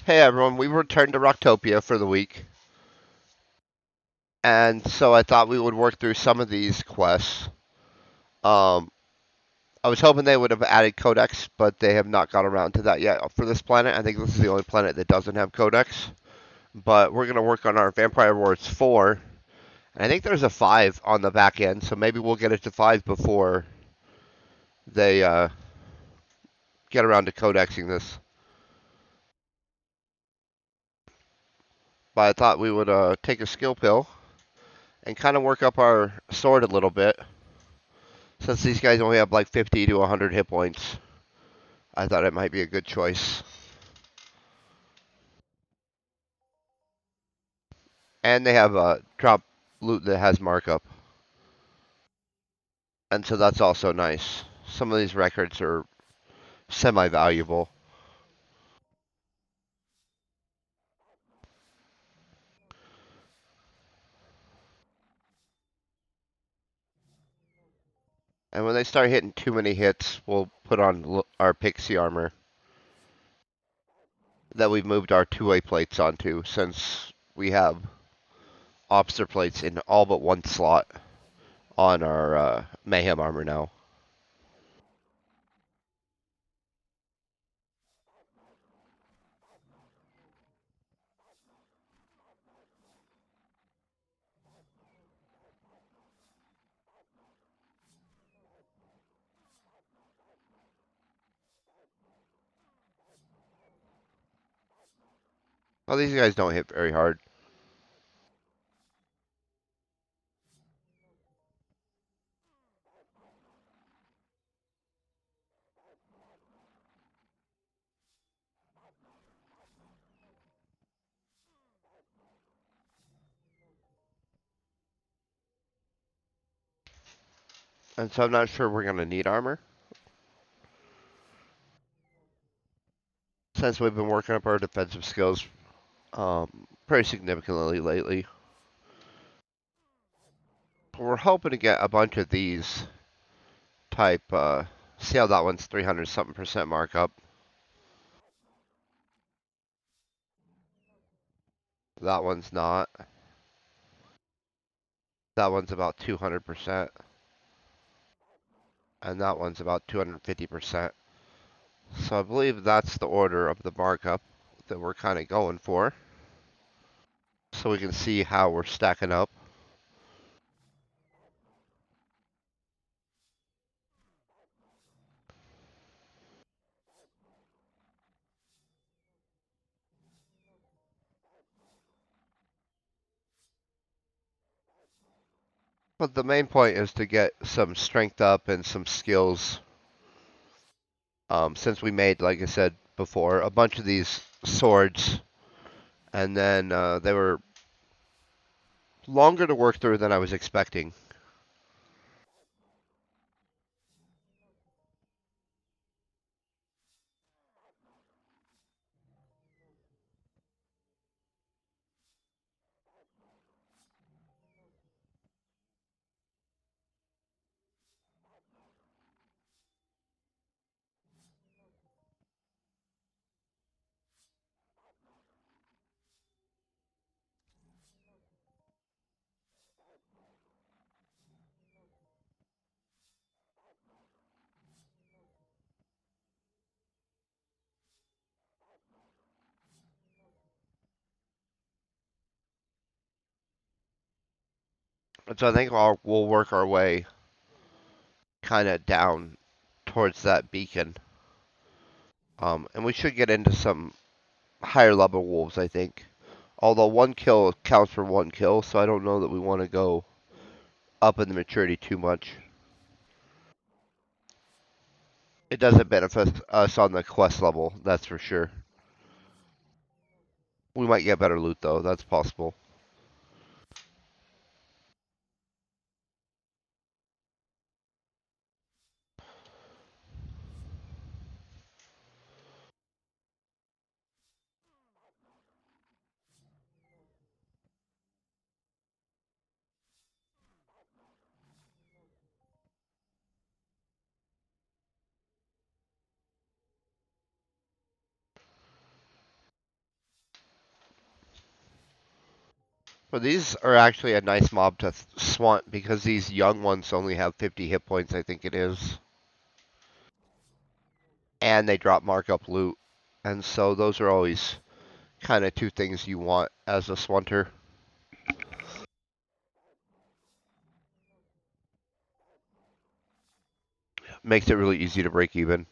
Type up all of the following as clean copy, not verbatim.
Hey everyone, we returned to Rocktopia for the week, and so I thought we would work through some of these quests. Um, I was hoping they would have added codex, but they have not got around to that yet for this planet. I think this is the only planet that doesn't have codex. But we're going to work on our Vampire Wars 4, and I think there's a 5 on the back end, so maybe we'll get it to 5 before they get around to codexing this. But I thought we would take a skill pill and kind of work up our sword a little bit, since these guys only have like 50 to 100 hit points. I thought it might be a good choice. And they have a drop loot that has markup. And so that's also nice. Some of these records are semi-valuable. And when they start hitting too many hits, we'll put on our pixie armor that we've moved our two-way plates onto, since we have obster plates in all but one slot on our mayhem armor now. Well, these guys don't hit very hard. And so I'm not sure we're going to need armor, since we've been working up our defensive skills pretty significantly lately. But we're hoping to get a bunch of these type. See how that one's 300 something percent markup. That one's not. That one's about 200%. And that one's about 250%. So I believe that's the order of the markup that we're kind of going for. So we can see how we're stacking up. But the main point is to get some strength up and some skills. Since we made, like I said before, a bunch of these swords, and then they were longer to work through than I was expecting. And so I think we'll work our way kind of down towards that beacon. And we should get into some higher level wolves, I think. Although one kill counts for one kill, so I don't know that we want to go up in the maturity too much. It doesn't benefit us on the quest level, that's for sure. We might get better loot though, that's possible. Well, these are actually a nice mob to swunt because these young ones only have 50 hit points, I think it is. And they drop markup loot. And so those are always kind of two things you want as a swunter. Makes it really easy to break even.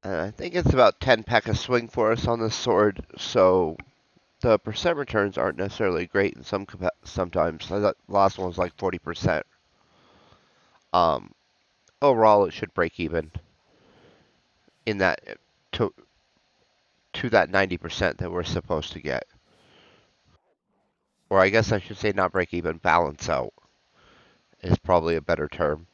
And I think it's about 10 peck a swing for us on this sword, so the percent returns aren't necessarily great in sometimes. The last one was like 40%. Um, Overall, it should break even in that to to that 90% that we're supposed to get. Or I guess I should say not break even, balance out is probably a better term.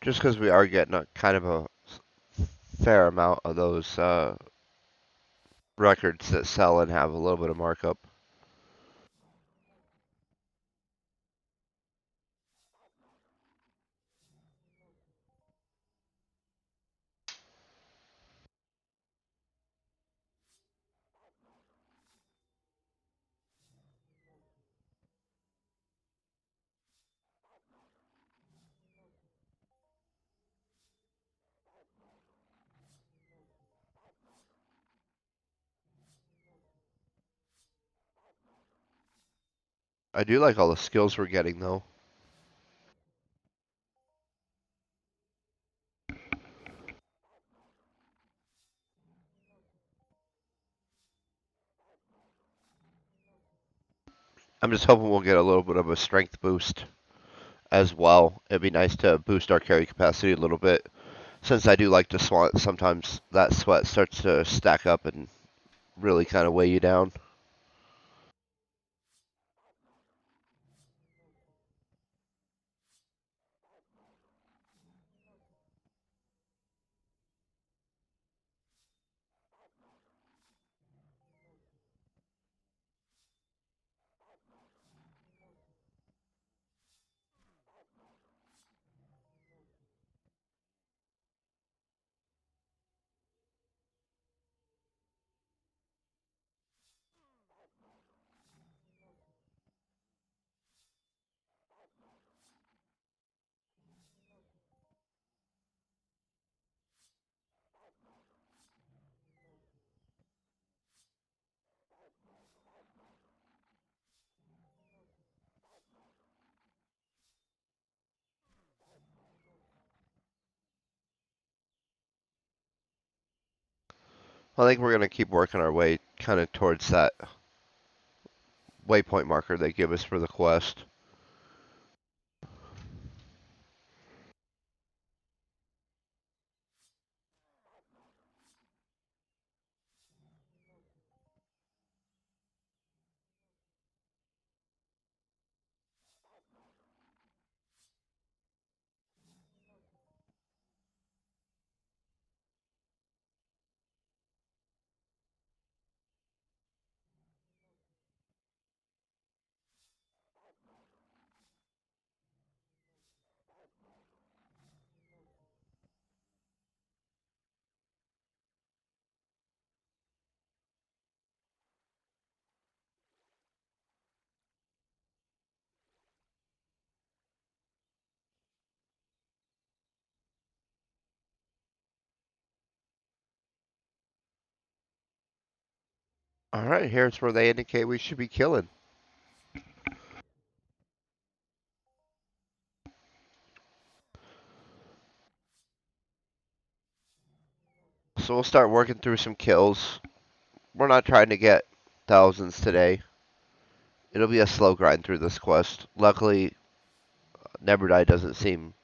Just because we are getting a kind of a fair amount of those records that sell and have a little bit of markup. I do like all the skills we're getting though. I'm just hoping we'll get a little bit of a strength boost as well. It'd be nice to boost our carry capacity a little bit. Since I do like to swat, sometimes that sweat starts to stack up and really kind of weigh you down. I think we're going to keep working our way kind of towards that waypoint marker they give us for the quest. All right, here's where they indicate we should be killing. So we'll start working through some kills. we're not trying to get thousands today. It'll be a slow grind through this quest. Luckily, Never Die doesn't seem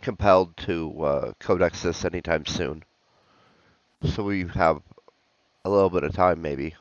compelled to codex this anytime soon. So we have a little bit of time, maybe.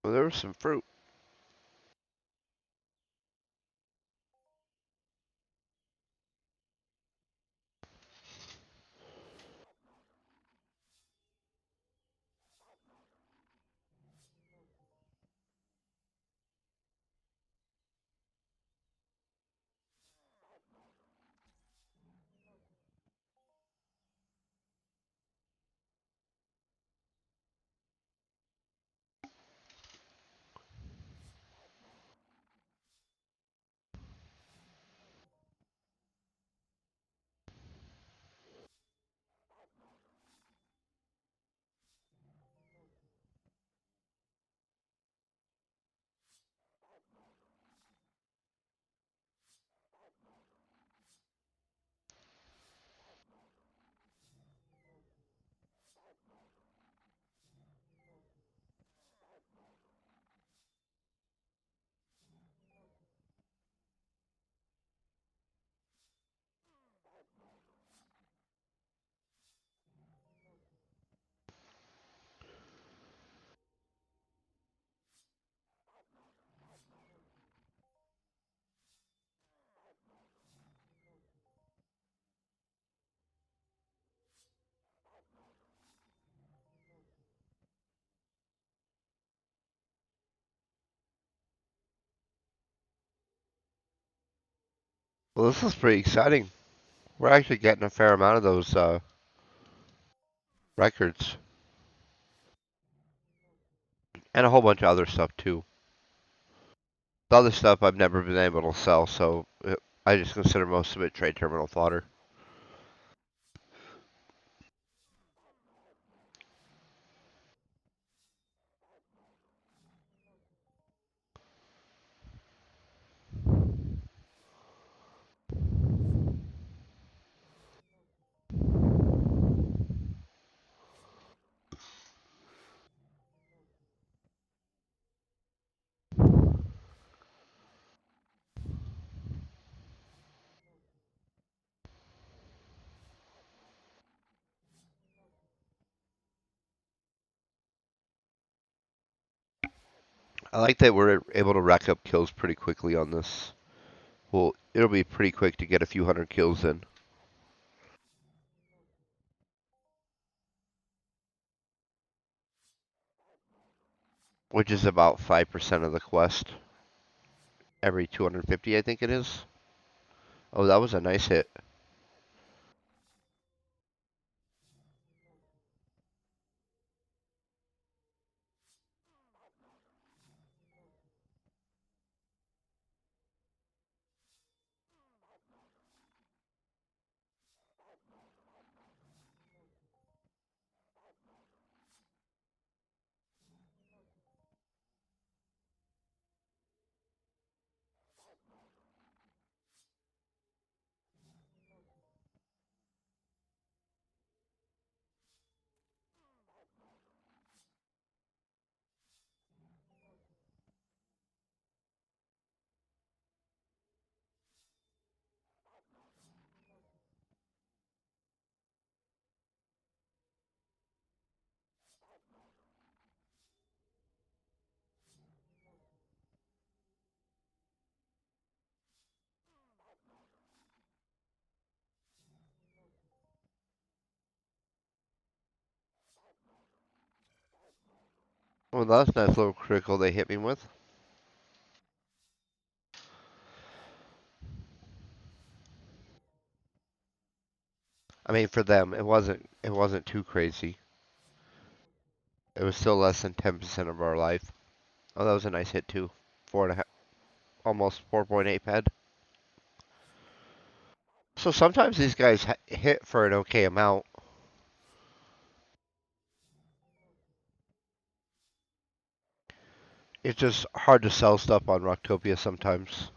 Well, there was some fruit. Well, this is pretty exciting. We're actually getting a fair amount of those records. And a whole bunch of other stuff, too. The other stuff I've never been able to sell, so I just consider most of it trade terminal fodder. I like that we're able to rack up kills pretty quickly on this. Well, it'll be pretty quick to get a few hundred kills in, which is about 5% of the quest. Every 250, I think it is. Oh, that was a nice hit. Well, that's a nice little critical they hit me with. I mean, for them, it wasn't too crazy. It was still less than 10% of our life. Oh, that was a nice hit too. Four and a half, almost 4.8 ped. So sometimes these guys hit for an okay amount. It's just hard to sell stuff on Rocktopia sometimes.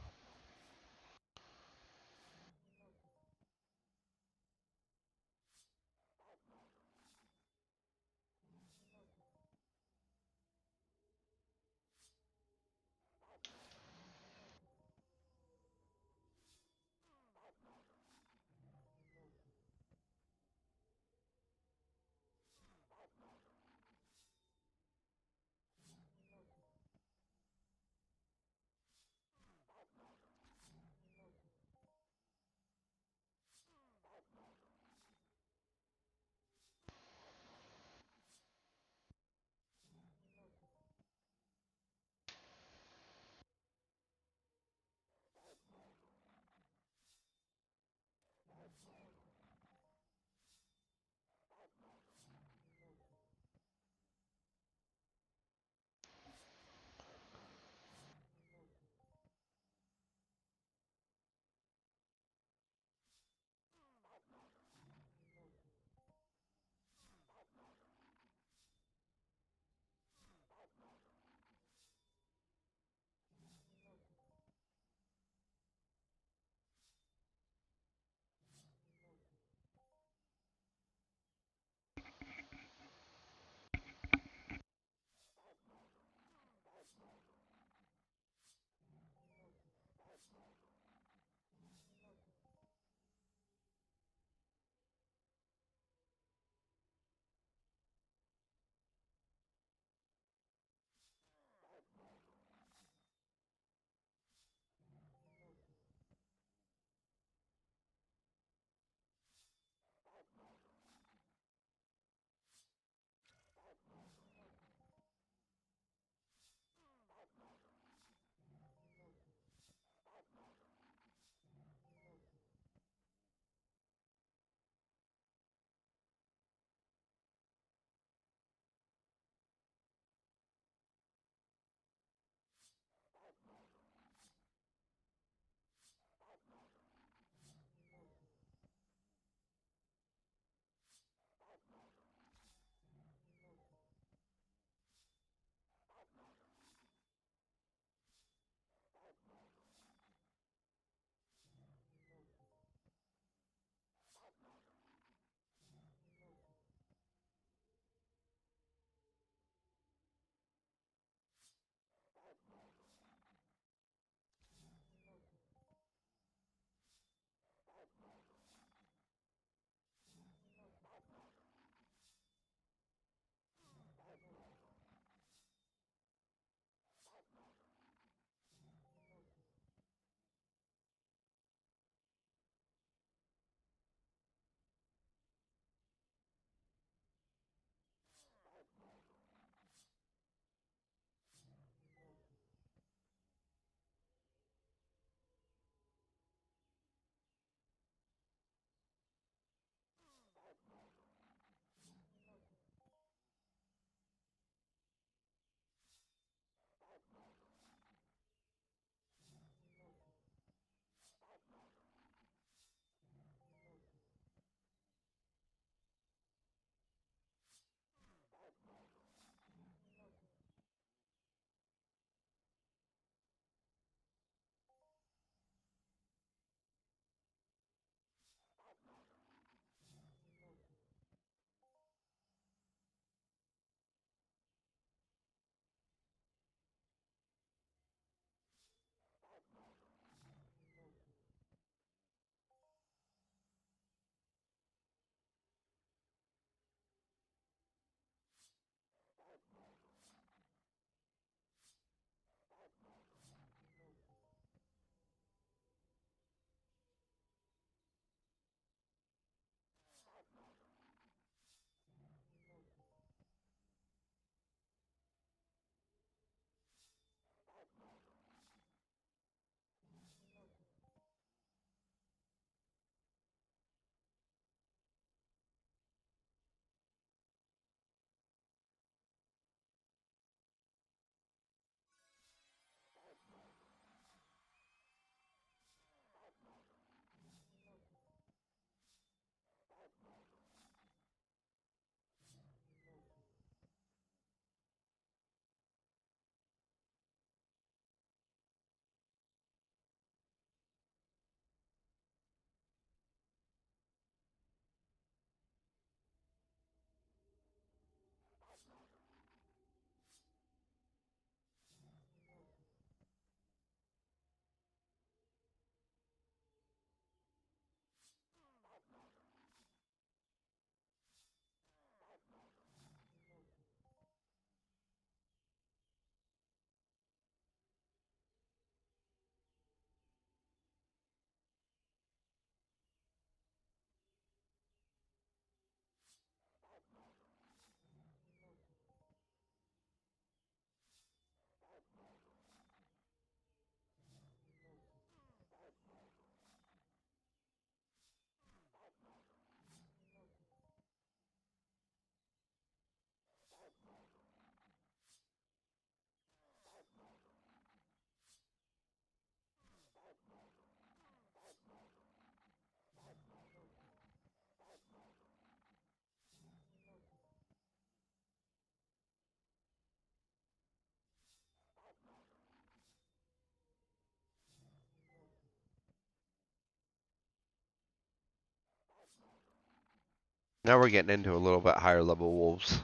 Now we're getting into a little bit higher level wolves.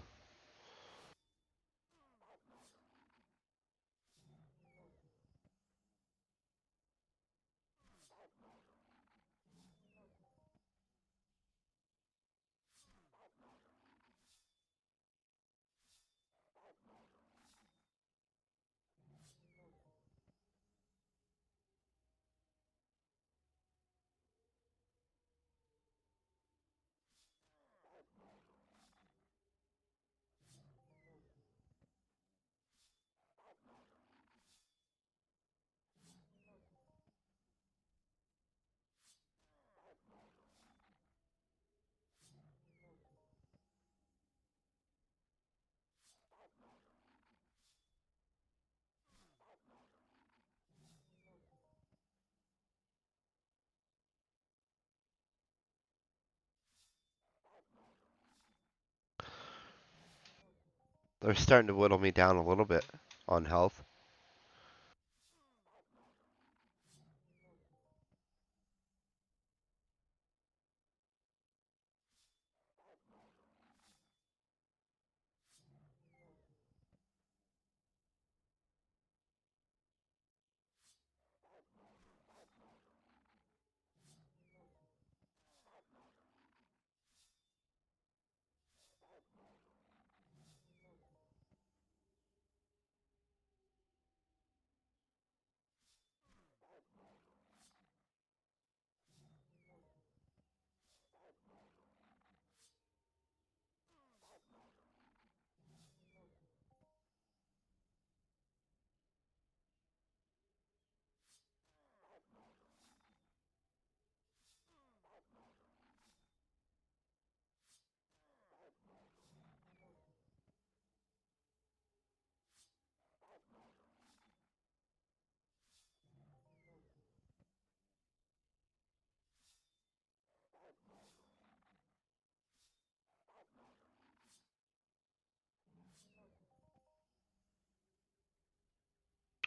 They're starting to whittle me down a little bit on health.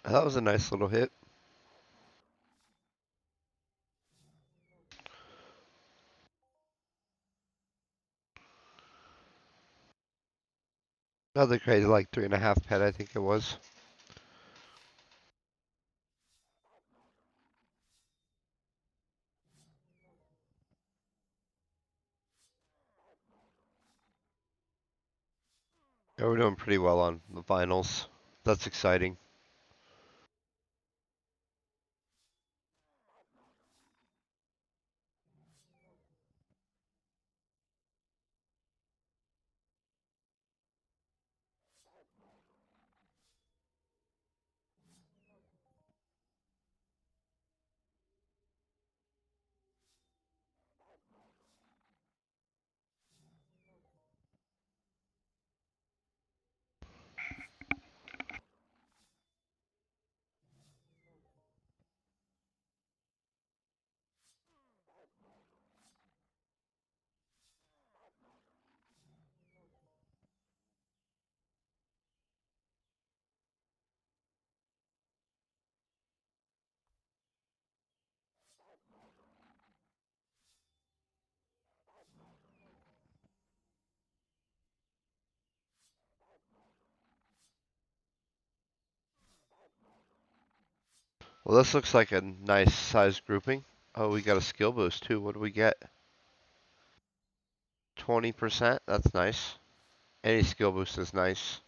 That was a nice little hit. Another crazy, like 3.5 pet, I think it was. Yeah, we're doing pretty well on the finals. That's exciting. Well, this looks like a nice size grouping. Oh, we got a skill boost too. What do we get? 20%? That's nice. Any skill boost is nice.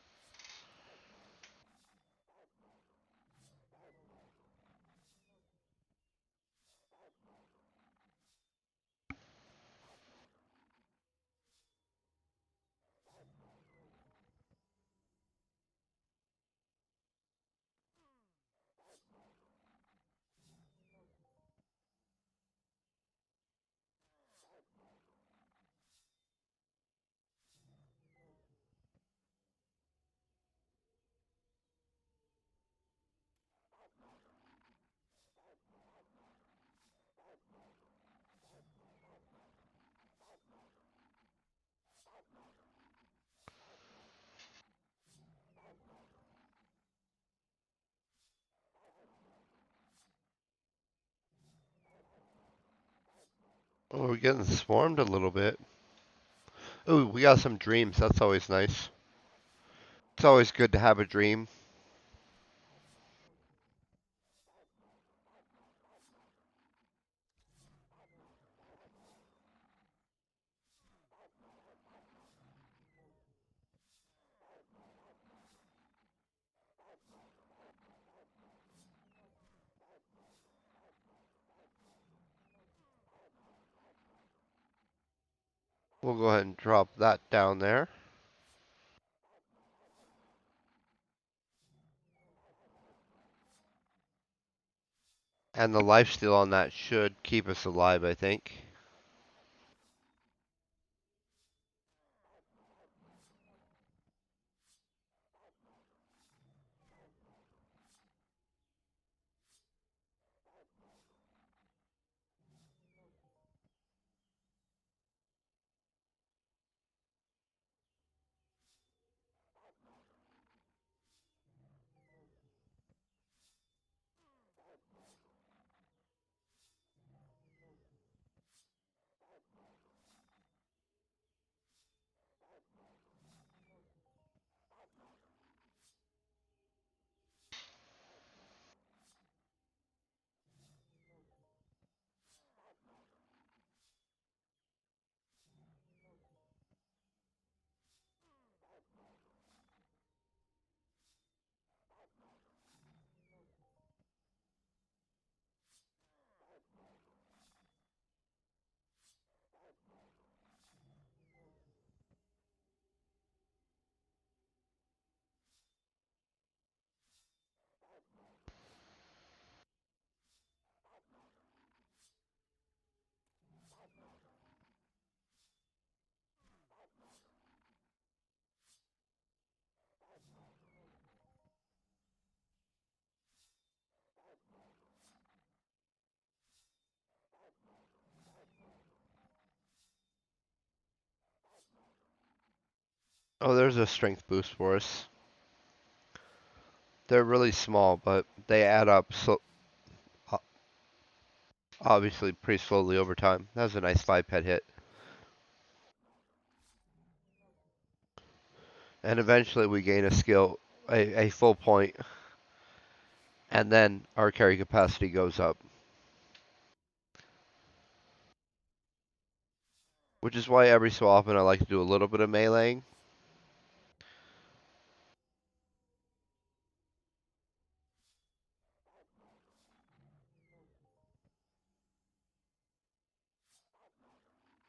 Oh, we're getting swarmed a little bit. Ooh, we got some dreams. That's always nice. It's always good to have a dream. We'll go ahead and drop that down there. And the lifesteal on that should keep us alive, I think. Oh, there's a strength boost for us. They're really small, but they add up so obviously pretty slowly over time. That was a nice 5 pet hit. And eventually we gain a skill, a full point, and then our carry capacity goes up. Which is why every so often I like to do a little bit of meleeing.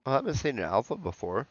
I haven't seen an alpha before.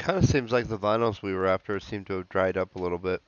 kind of seems like the vinyls we were after seem to have dried up a little bit.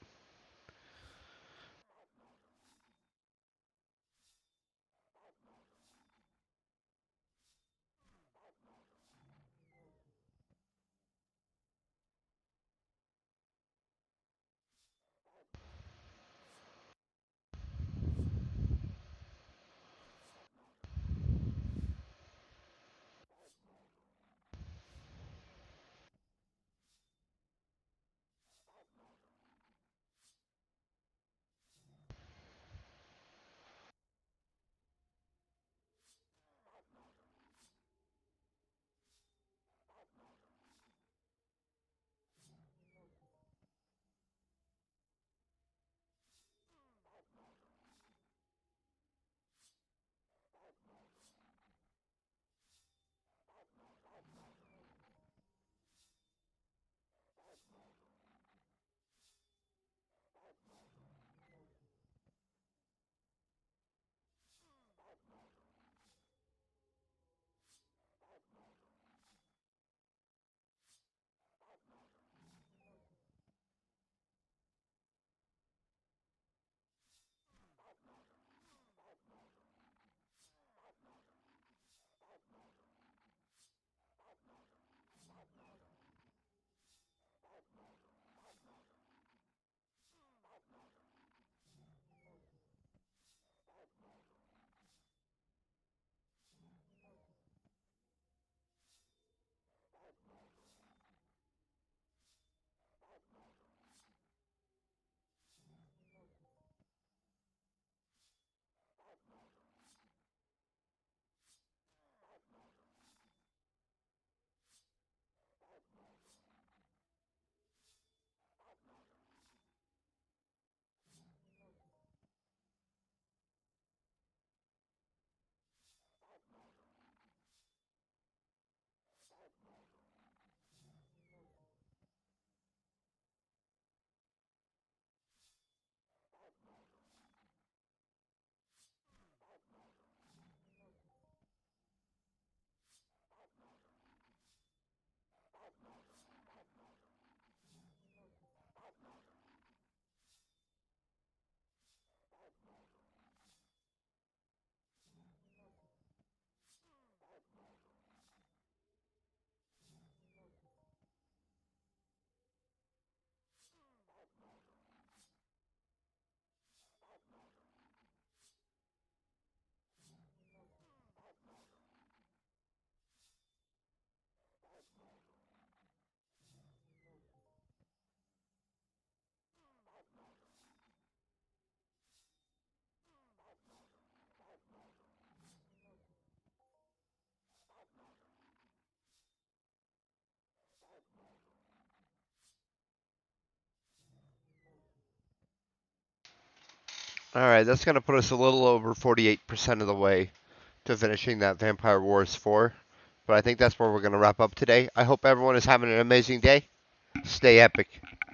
Alright, that's going to put us a little over 48% of the way to finishing that Vampire Wars 4. But I think that's where we're going to wrap up today. I hope everyone is having an amazing day. Stay epic.